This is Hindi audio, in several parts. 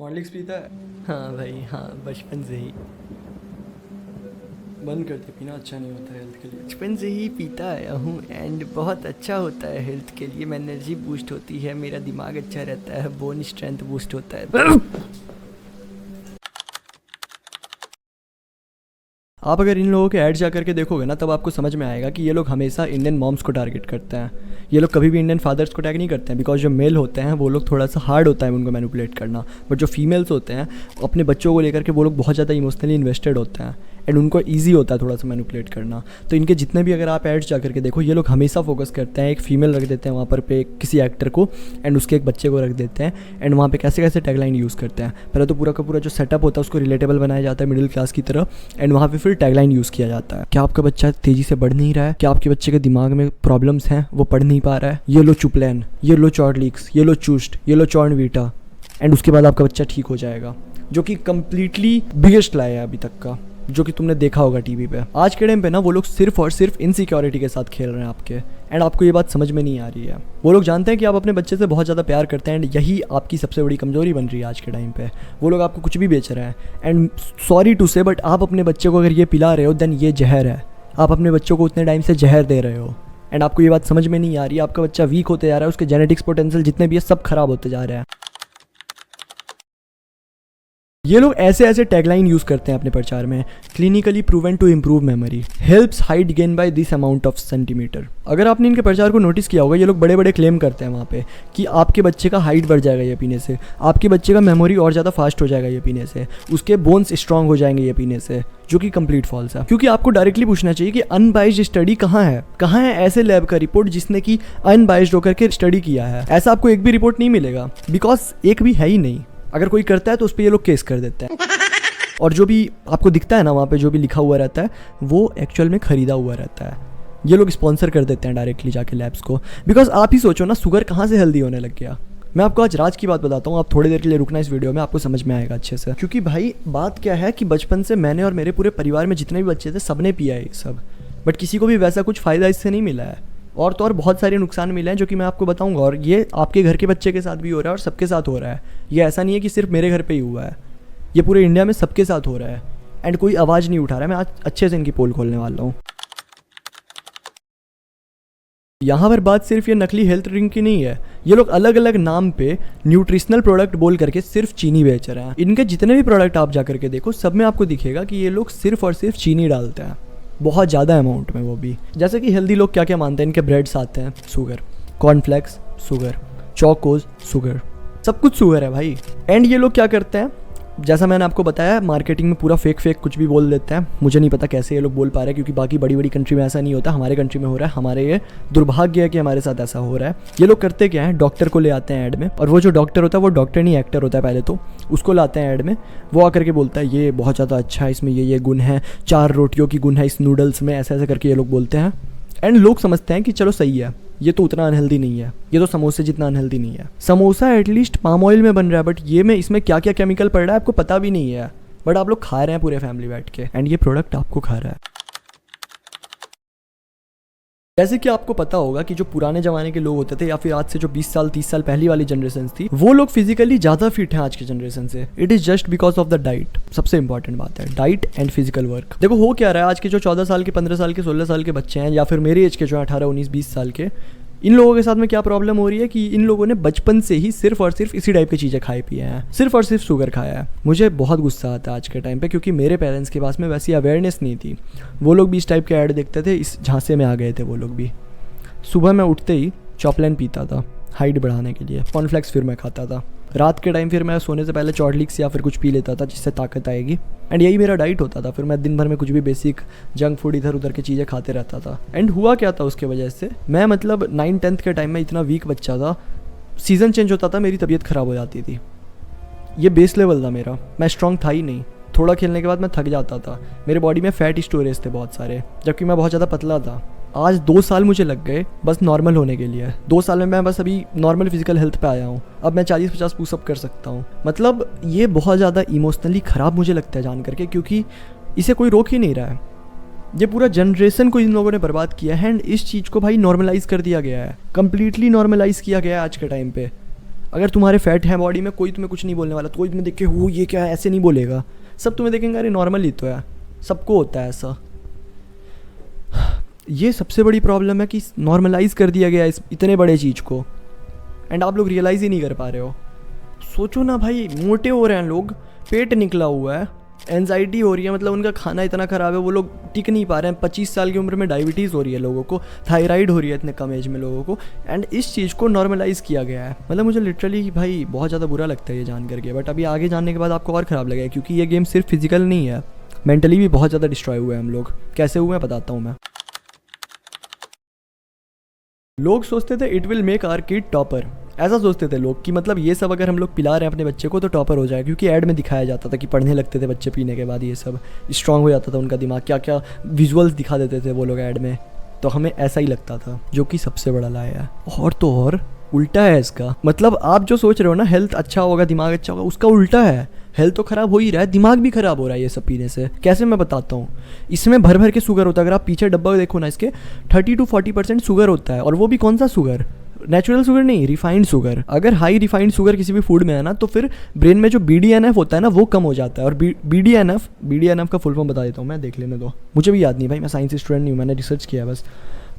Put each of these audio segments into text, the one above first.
हॉर्लिक्स पीता है? हाँ भाई, हाँ, बचपन से ही। बंद करते पीना, अच्छा नहीं होता हेल्थ के लिए। बचपन से ही पीता आया हूँ एंड बहुत अच्छा होता है हेल्थ के लिए। मैं एनर्जी बूस्ट होती है, मेरा दिमाग अच्छा रहता है, बोन स्ट्रेंथ बूस्ट होता है। आप अगर इन लोगों के ऐड जा करके देखोगे ना, तब आपको समझ में आएगा कि ये लोग हमेशा इंडियन मॉम्स को टारगेट करते हैं। ये लोग कभी भी इंडियन फादर्स को टैग नहीं करते हैं, बिकॉज जो मेल होते हैं वो लोग थोड़ा सा हार्ड होता है उनको मैनिपुलेट करना। बट जो फीमेल्स होते हैं अपने बच्चों को लेकर के वो लोग बहुत ज़्यादा इमोशनली इन्वेस्टेड होते हैं एंड उनको ईजी होता है थोड़ा सा मैनिपुलेट करना। तो इनके जितने भी अगर आप एड्स जा करके देखो, ये लोग हमेशा फोकस करते हैं, एक फीमेल रख देते हैं वहाँ पर पे किसी एक्टर को एंड उसके एक बच्चे को रख देते हैं एंड वहाँ पे कैसे कैसे टैगलाइन यूज़ करते हैं। पहले तो पूरा का पूरा जो सेटअप होता है उसको रिलेटेबल बनाया जाता है मिडिल क्लास की तरह एंड वहाँ पे फिर टैगलाइन यूज़ किया जाता है। क्या आपका बच्चा तेज़ी से बढ़ नहीं रहा है? क्या आपके बच्चे के दिमाग में प्रॉब्लम्स हैं, वो पढ़ नहीं पा रहा है? ये लो चुपलैन, ये लो चॉर्लिक्स, ये लो चूस्ट, ये लो चॉर्नवीटा एंड उसके बाद आपका बच्चा ठीक हो जाएगा, जो कि कम्प्लीटली बिगेस्ट लाई है अभी तक का, जो कि तुमने देखा होगा टीवी पे। आज के टाइम पे ना वो लोग सिर्फ और सिर्फ इनसिक्योरिटी के साथ खेल रहे हैं आपके एंड आपको ये बात समझ में नहीं आ रही है। वो लोग जानते हैं कि आप अपने बच्चे से बहुत ज़्यादा प्यार करते हैं एंड यही आपकी सबसे बड़ी कमजोरी बन रही है आज के टाइम पे। वो लोग आपको कुछ भी बेच रहे हैं एंड सॉरी टू से बट आप अपने बच्चे को अगर ये पिला रहे हो देन ये जहर है। आप अपने बच्चों को उतने टाइम से जहर दे रहे हो एंड आपको ये बात समझ में नहीं आ रही है। आपका बच्चा वीक होते जा रहा है, उसके जेनेटिक्स पोटेंशियल जितने भी है सब खराब होते जा रहे हैं। ये लोग ऐसे ऐसे टैगलाइन यूज करते हैं अपने प्रचार में, clinically proven to improve memory, helps height gain by this amount of centimetre. अगर आपने इनके प्रचार को नोटिस किया होगा, ये लोग बड़े बड़े क्लेम करते हैं वहाँ पे कि आपके बच्चे का हाइट बढ़ जाएगा ये पीने से, आपके बच्चे का मेमोरी और ज़्यादा फास्ट हो जाएगा ये पीने से, उसके बोन्स स्ट्रांग हो जाएंगे ये पीने से, जो कि कंप्लीट फॉल्स है। क्योंकि आपको डायरेक्टली पूछना चाहिए कि अनबाइज्ड स्टडी कहाँ है ऐसे लैब का रिपोर्ट जिसने कि अनबाइज्ड होकर के स्टडी किया है। ऐसा आपको एक भी रिपोर्ट नहीं मिलेगा, बिकॉज एक भी है ही नहीं। अगर कोई करता है तो उस पर ये लोग केस कर देते हैं और जो भी आपको दिखता है ना वहाँ पे जो भी लिखा हुआ रहता है वो एक्चुअल में खरीदा हुआ रहता है। ये लोग स्पॉन्सर कर देते हैं डायरेक्टली जाके लैब्स को। बिकॉज आप ही सोचो ना, शुगर कहाँ से हेल्दी होने लग गया। मैं आपको आज राज की बात बताता हूँ, आप थोड़ी देर के लिए रुकना इस वीडियो में, आपको समझ में आएगा अच्छे से। क्योंकि भाई बात क्या है कि बचपन से मैंने और मेरे पूरे परिवार में जितने भी बच्चे थे सबने पिया है ये सब, बट किसी को भी वैसा कुछ फ़ायदा इससे नहीं मिला है। और तो और बहुत सारे नुकसान मिले हैं जो कि मैं आपको बताऊंगा। और ये आपके घर के बच्चे के साथ भी हो रहा है और सबके साथ हो रहा है। ये ऐसा नहीं है कि सिर्फ मेरे घर पे ही हुआ है, ये पूरे इंडिया में सबके साथ हो रहा है एंड कोई आवाज़ नहीं उठा रहा है। मैं आज अच्छे से इनकी पोल खोलने वाला हूँ। यहाँ पर बात सिर्फ ये नकली हेल्थ ड्रिंक की नहीं है। ये लोग अलग अलग नाम पे न्यूट्रिशनल प्रोडक्ट बोल करके सिर्फ चीनी बेच रहे हैं। इनके जितने भी प्रोडक्ट आप जा करके देखो, सब में आपको दिखेगा कि ये लोग सिर्फ और सिर्फ चीनी डालते हैं, बहुत ज़्यादा अमाउंट में, वो भी। जैसे कि हेल्दी लोग क्या क्या मानते हैं, इनके ब्रेड्स आते हैं sugar, cornflakes sugar, Chocos sugar, सब कुछ शुगर है भाई। एंड ये लोग क्या करते हैं, जैसा मैंने आपको बताया, मार्केटिंग में पूरा फेक कुछ भी बोल देते हैं। मुझे नहीं पता कैसे ये लोग बोल पा रहे हैं, क्योंकि बाकी बड़ी बड़ी कंट्री में ऐसा नहीं होता, हमारे कंट्री में हो रहा है। हमारे ये दुर्भाग्य है कि हमारे साथ ऐसा हो रहा है। ये लोग करते क्या है, डॉक्टर को ले आते हैं ऐड में, और वो जो डॉक्टर होता है वो डॉक्टर नहीं एक्टर होता है पहले तो, उसको लाते हैं ऐड में। वो आकर के बोलता है ये बहुत ज़्यादा अच्छा है, इसमें ये गुण है, 4 रोटियों की गुण है इस नूडल्स में, ऐसे ऐसे करके ये लोग बोलते हैं। एंड लोग समझते हैं कि चलो सही है, ये तो उतना अनहेल्दी नहीं है, ये तो समोसे जितना अनहेल्दी नहीं है। समोसा एटलीस्ट पाम ऑयल में बन रहा है, बट ये में इसमें क्या क्या केमिकल पड़ रहा है आपको पता भी नहीं है, बट आप लोग खा रहे हैं पूरे फैमिली बैठ के एंड ये प्रोडक्ट आपको खा रहा है। जैसे कि आपको पता होगा कि जो पुराने जमाने के लोग होते थे, या फिर आज से जो 20 साल 30 साल पहली वाली जनरेशन थी, वो लोग फिजिकली ज़्यादा फिट हैं आज की जनरेशन से। It is just because of the diet. सबसे इंपॉर्टेंट बात है डाइट एंड फिजिकल वर्क। देखो हो क्या रहा है, आज के जो 14 साल के, 15 साल के, 16 साल के बच्चे हैं, या फिर मेरी एज के जो 18, 19, 20 साल के, इन लोगों के साथ में क्या प्रॉब्लम हो रही है कि इन लोगों ने बचपन से ही सिर्फ और सिर्फ इसी टाइप की चीज़ें खाई पिए हैं, सिर्फ और सिर्फ शुगर खाया है। मुझे बहुत गुस्सा आता है आज के टाइम पे, क्योंकि मेरे पेरेंट्स के पास में वैसी अवेयरनेस नहीं थी। वो लोग भी इस टाइप के ऐड देखते थे, इस झांसे में आ गए थे वो लोग भी। सुबह मैं उठते ही चॉकलेट पीता था हाइट बढ़ाने के लिए, कॉर्नफ्लेक्स फिर मैं खाता था। रात के टाइम फिर मैं सोने से पहले चॉर्लिक्स या फिर कुछ पी लेता था जिससे ताकत आएगी, एंड यही मेरा डाइट होता था। फिर मैं दिन भर में कुछ भी बेसिक जंक फूड इधर उधर की चीज़ें खाते रहता था। एंड हुआ क्या था उसके वजह से, मैं मतलब 9th-10th के टाइम में इतना वीक बच्चा था, सीज़न चेंज होता था मेरी तबीयत ख़राब हो जाती थी। ये बेस लेवल था मेरा, मैं स्ट्रॉन्ग था ही नहीं। थोड़ा खेलने के बाद मैं थक जाता था, मेरे बॉडी में फैट स्टोरेज थे बहुत सारे, जबकि मैं बहुत ज़्यादा पतला था। आज 2 साल मुझे लग गए बस नॉर्मल होने के लिए। 2 साल में मैं बस अभी नॉर्मल फिजिकल हेल्थ पे आया हूँ। अब मैं 40-50 पुशअप कर सकता हूँ। मतलब ये बहुत ज़्यादा इमोशनली ख़राब मुझे लगता है जान करके, क्योंकि इसे कोई रोक ही नहीं रहा है। ये पूरा जनरेशन को इन लोगों ने बर्बाद किया है एंड इस चीज़ को भाई नॉर्मलाइज़ कर दिया गया है, कम्प्लीटली नॉर्मलाइज़ किया गया है आज के टाइम पे। अगर तुम्हारे फैट है बॉडी में, कोई तुम्हें कुछ नहीं बोलने वाला, तो कोई तुम्हें देख के हो ये क्या है ऐसे नहीं बोलेगा। सब तुम्हें देखेंगे अरे नॉर्मल ही तो है, सबको होता है ऐसा। ये सबसे बड़ी प्रॉब्लम है कि नॉर्मलाइज कर दिया गया इस इतने बड़े चीज़ को, एंड आप लोग रियलाइज़ ही नहीं कर पा रहे हो। सोचो ना भाई, मोटे हो रहे हैं लोग, पेट निकला हुआ है, एनजाइटी हो रही है, मतलब उनका खाना इतना ख़राब है, वो लोग टिक नहीं पा रहे हैं। 25 साल की उम्र में डायबिटीज़ हो रही है लोगों को, थायराइड हो रही है इतने कम एज में लोगों को, एंड इस चीज़ को नॉर्मलाइज़ किया गया है। मतलब मुझे लिटरली भाई बहुत ज़्यादा बुरा लगता है ये जान करके। बट अभी आगे जानने के बाद आपको और ख़राब लगेगा, क्योंकि ये गेम सिर्फ फिजिकल नहीं है, मेंटली भी बहुत ज़्यादा डिस्ट्रॉय हुए हैं हम लोग। कैसे हुए हैं बताता हूँ मैं। लोग सोचते थे it will make our kid topper, ऐसा सोचते थे लोग कि मतलब ये सब अगर हम लोग पिला रहे हैं अपने बच्चे को तो टॉपर हो जाए, क्योंकि ऐड में दिखाया जाता था कि पढ़ने लगते थे बच्चे पीने के बाद, ये सब स्ट्रांग हो जाता था उनका दिमाग, क्या क्या विजुअल्स दिखा देते थे वो लोग ऐड में, तो हमें ऐसा ही लगता था, जो कि सबसे बड़ा लाया है। और तो और उल्टा है इसका, मतलब आप जो सोच रहे हो ना हेल्थ अच्छा होगा, दिमाग अच्छा होगा, उसका उल्टा है। हेल्थ तो खराब हो ही रहा है, दिमाग भी खराब हो रहा है ये सब पीने से। कैसे मैं बताता हूँ, इसमें भर भर के शुगर होता है। अगर आप पीछे डब्बा देखो ना, इसके 30 to 40% शुगर होता है, और वो भी कौन सा शुगर, नेचुरल शुगर नहीं, रिफाइंड शुगर। अगर हाई रिफाइंड शुगर किसी भी फूड में है ना, तो फिर ब्रेन में जो BDNF होता है ना वो कम हो जाता है। और BDNF का फुल फॉर्म बता देता हूँ मैं, देख लेने दो, मुझे भी याद नहीं भाई, मैं साइंस स्टूडेंट नहीं हूँ, मैंने रिसर्च किया बस।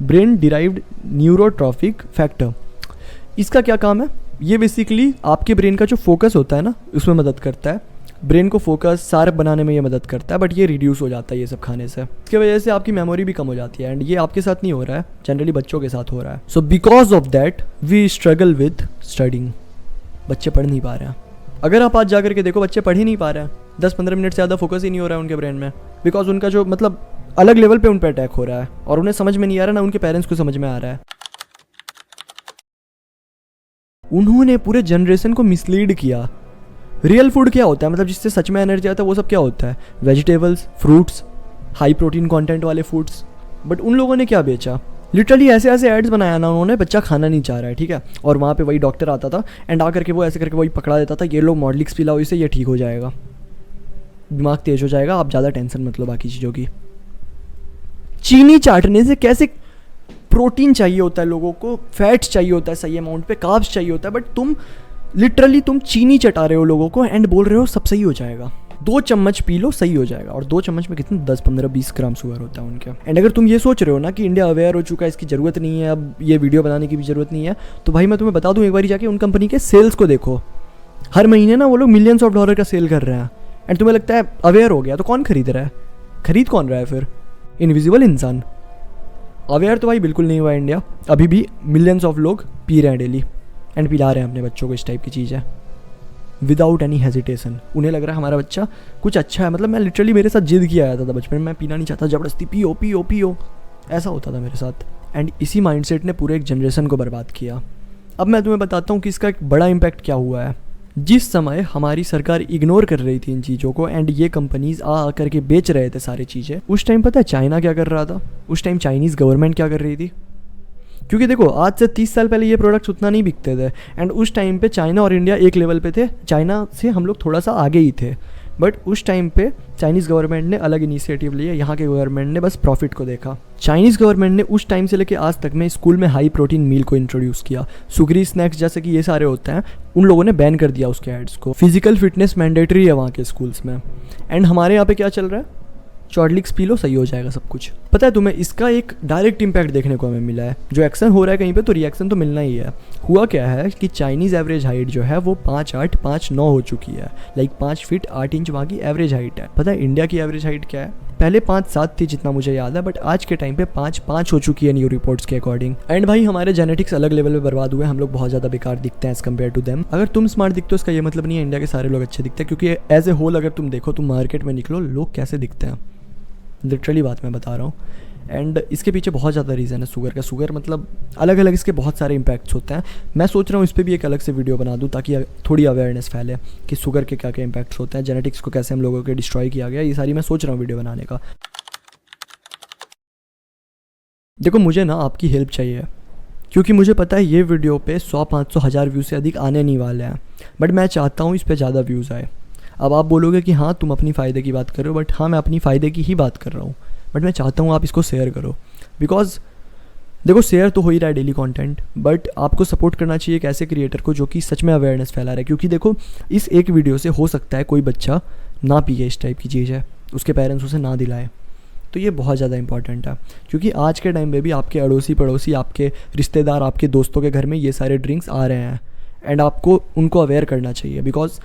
ब्रेन डिराइव्ड न्यूरोट्रॉफिक फैक्टर, इसका क्या काम है, ये बेसिकली आपके ब्रेन का जो फोकस होता है ना उसमें मदद करता है, ब्रेन को फोकस शार्प बनाने में ये मदद करता है। बट ये रिड्यूस हो जाता है ये सब खाने से, इसके वजह से आपकी मेमोरी भी कम हो जाती है, एंड ये आपके साथ नहीं हो रहा है, जनरली बच्चों के साथ हो रहा है। So because of that we struggle with studying, बच्चे पढ़ नहीं पा रहे हैं। अगर आप आज जा करके देखो, बच्चे पढ़ ही नहीं पा रहे हैं, 10-15 मिनट से ज़्यादा फोकस ही नहीं हो रहा है उनके ब्रेन में, बिकॉज उनका जो मतलब अलग लेवल पे उन पर अटैक हो रहा है, और उन्हें समझ में नहीं आ रहा ना उनके पेरेंट्स को समझ में आ रहा है। उन्होंने पूरे जनरेशन को मिसलीड किया। रियल फूड क्या होता है, मतलब जिससे सच में एनर्जी आता है, वो सब क्या होता है, vegetables, fruits, high protein content वाले फूड्स। बट उन लोगों ने क्या बेचा, लिटरली ऐसे ऐसे एड्स बनाया ना उन्होंने, बच्चा खाना नहीं चाह रहा है, ठीक है, और वहाँ पे वही डॉक्टर आता था एंड आकर के वो ऐसे करके वही पकड़ा देता था, ये लो मॉडलिक्स पिलाओ इसे, ये ठीक हो जाएगा, दिमाग तेज हो जाएगा, आप ज़्यादा टेंशन मत लो बाकी चीज़ों की। चीनी चाटने से कैसे, प्रोटीन चाहिए होता है लोगों को, फैट्स चाहिए होता है सही अमाउंट पे, कार्ब्स चाहिए होता है, बट तुम चीनी चटा रहे हो लोगों को एंड बोल रहे हो सब सही हो जाएगा, 2 चम्मच पी लो सही हो जाएगा। और 2 चम्मच में कितने 10-15-20 ग्राम शुगर होता है उनके। एंड अगर तुम ये सोच रहे हो ना कि इंडिया अवेयर हो चुका है, इसकी ज़रूरत नहीं है, अब ये वीडियो बनाने की भी ज़रूरत नहीं है, तो भाई मैं तुम्हें बता दूं, एक बार जाके उन कंपनी के सेल्स को देखो, हर महीने ना वो लोग मिलियंस ऑफ डॉलर का सेल कर रहे हैं, एंड तुम्हें लगता है अवेयर हो गया, तो कौन खरीद रहा है, खरीद कौन रहा है फिर, इनविजिबल इंसान। अवेयर तो भाई बिल्कुल नहीं हुआ इंडिया, अभी भी मिलियंस ऑफ लोग पी रहे हैं डेली एंड पिला रहे हैं अपने बच्चों को इस टाइप की चीज़ है, विदाउट एनी हेजिटेशन। उन्हें लग रहा है हमारा बच्चा कुछ अच्छा है, मतलब मैं लिटरली, मेरे साथ जिद किया जाता था बचपन में, मैं पीना नहीं चाहता, ज़बरदस्ती पियो पियो पियो, ऐसा होता था मेरे साथ। एंड इसी माइंडसेट ने पूरे एक जनरेशन को बर्बाद किया। अब मैं तुम्हें बताता हूँ कि इसका एक बड़ा इम्पैक्ट क्या हुआ है। जिस समय हमारी सरकार इग्नोर कर रही थी इन चीज़ों को एंड ये कंपनीज आ करके बेच रहे थे सारी चीज़ें, उस टाइम पता है चाइना क्या कर रहा था, उस टाइम चाइनीज़ गवर्नमेंट क्या कर रही थी। क्योंकि देखो आज से 30 साल पहले ये प्रोडक्ट्स उतना नहीं बिकते थे, एंड उस टाइम पे चाइना और इंडिया एक लेवल पे थे, चाइना से हम लोग थोड़ा सा आगे ही थे, बट उस टाइम पे चाइनीज़ गवर्नमेंट ने अलग इनिशिएटिव लिया, यहाँ के गवर्नमेंट ने बस प्रॉफिट को देखा। चाइनीज़ गवर्नमेंट ने उस टाइम से लेकर आज तक में स्कूल में हाई प्रोटीन मील को इंट्रोड्यूस किया, सुगरी स्नैक्स जैसे कि ये सारे होते हैं, उन लोगों ने बैन कर दिया उसके एड्स को। फिजिकल फिटनेस मैंडेटरी है वहाँ के स्कूल्स में, एंड हमारे यहाँ पे क्या चल रहा है, चॉडलिक्स पी लो सही हो जाएगा सब कुछ। पता है तुम्हें, इसका एक डायरेक्ट इम्पैक्ट देखने को हमें मिला है। जो एक्शन हो रहा है कहीं पे तो रिएक्शन तो मिलना ही है। हुआ क्या है कि चाइनीज़ एवरेज हाइट जो है वो 5'8", 5'9" हो चुकी है, लाइक 5 फीट 8 इंच वहाँ की एवरेज हाइट है। पता है इंडिया की एवरेज हाइट क्या है, पहले 5'7" थी जितना मुझे याद है, बट आज के टाइम पे 5'5" हो चुकी है न्यू रिपोर्ट्स के अकॉर्डिंग। एंड भाई हमारे जेनेटिक्स अलग लेवल पे बर्बाद हुए, हम लोग बहुत ज़्यादा बेकार दिखते हैं एज कम्पेयर टू देम। अगर तुम स्मार्ट दिखते हो इसका ये मतलब नहीं है इंडिया के सारे लोग अच्छे दिखते हैं, क्योंकि एज ए होल अगर तुम देखो, तुम मार्केट में निकलो, लोग कैसे दिखते हैं, लिटरली बात मैं बता रहा हूँ। एंड इसके पीछे बहुत ज़्यादा रीज़न है शुगर का। शुगर मतलब अलग अलग इसके बहुत सारे इम्पैक्ट्स होते हैं। मैं सोच रहा हूँ इस पर भी एक अलग से वीडियो बना दूँ ताकि थोड़ी अवेयरनेस फैले कि शुगर के क्या क्या इम्पैक्ट्स होते हैं, जेनेटिक्स को कैसे हम लोगों के डिस्ट्रॉय किया गया, ये सारी मैं सोच रहा हूँ वीडियो बनाने का। देखो मुझे ना आपकी हेल्प चाहिए, क्योंकि मुझे पता है ये वीडियो पे 100-500,000 व्यूज़ से अधिक आने नहीं वाले हैं, बट मैं चाहता हूँ इस पर ज़्यादा व्यूज़ आए। अब आप बोलोगे कि हाँ तुम अपनी फ़ायदे की बात कर रहे हो, बट हाँ मैं अपनी फ़ायदे की ही बात कर रहा हूँ, बट मैं चाहता हूँ आप इसको शेयर करो, बिकॉज देखो शेयर तो हो ही रहा है डेली कंटेंट, बट आपको सपोर्ट करना चाहिए एक ऐसे क्रिएटर को जो कि सच में अवेयरनेस फैला रहा है, क्योंकि देखो इस एक वीडियो से हो सकता है कोई बच्चा ना पिए, इस टाइप की चीज़ है, उसके पेरेंट्स उसे ना दिलाए। तो ये बहुत ज़्यादा इंपॉर्टेंट है, क्योंकि आज के टाइम में भी आपके अड़ोसी पड़ोसी, आपके रिश्तेदार, आपके दोस्तों के घर में ये सारे ड्रिंक्स आ रहे हैं, एंड आपको उनको अवेयर करना चाहिए, because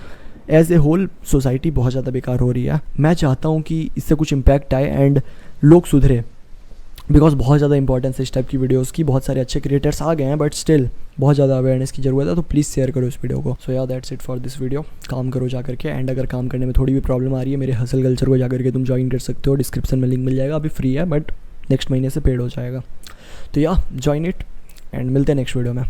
as a whole society बहुत ज़्यादा बेकार हो रही है। मैं चाहता हूँ कि इससे कुछ इम्पैक्ट आए एंड लोग सुधरे, बिकॉज बहुत ज़्यादा इंपॉर्टेंस है इस टाइप की वीडियोस की। बहुत सारे अच्छे क्रिएटर्स आ गए हैं, बट स्टिल बहुत ज़्यादा अवेयरनेस की ज़रूरत है, तो प्लीज़ शेयर करो इस वीडियो को। सो या that's it for this video. काम करो जा करके, एंड अगर काम करने में थोड़ी भी प्रॉब्लम आ रही है, मेरे हसल कल्चर को जा करके तुम ज्वाइन कर सकते हो, डिस्क्रिप्शन में लिंक मिल जाएगा। अभी फ्री है, बट नेक्स्ट महीने से पेड हो जाएगा, तो या ज्वाइन इट, एंड मिलते हैं नेक्स्ट वीडियो में।